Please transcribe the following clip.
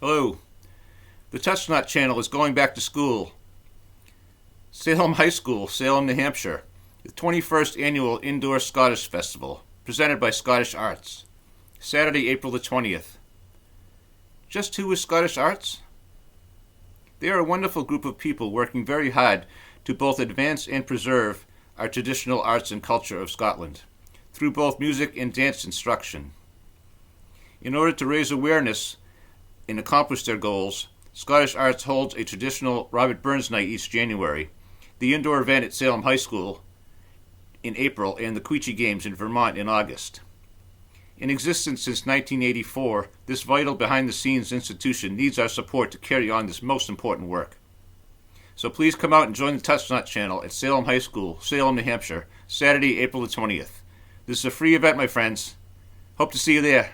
Hello. The Touchnot channel is going back to school. Salem High School, Salem, New Hampshire. The 21st Annual Indoor Scottish Festival, presented by Scottish Arts. Saturday, April the 20th. Just who is Scottish Arts? They are a wonderful group of people working very hard to both advance and preserve our traditional arts and culture of Scotland, through both music and dance instruction. In order to raise awareness and accomplish their goals, Scottish Arts holds a traditional Robert Burns Night each January, the indoor event at Salem High School in April, and the Queechee Games in Vermont in August. In existence since 1984, this vital behind-the-scenes institution needs our support to carry on this most important work. So please come out and join the Touchnot channel at Salem High School, Salem, New Hampshire, Saturday, April the 20th. This is a free event, my friends. Hope to see you there.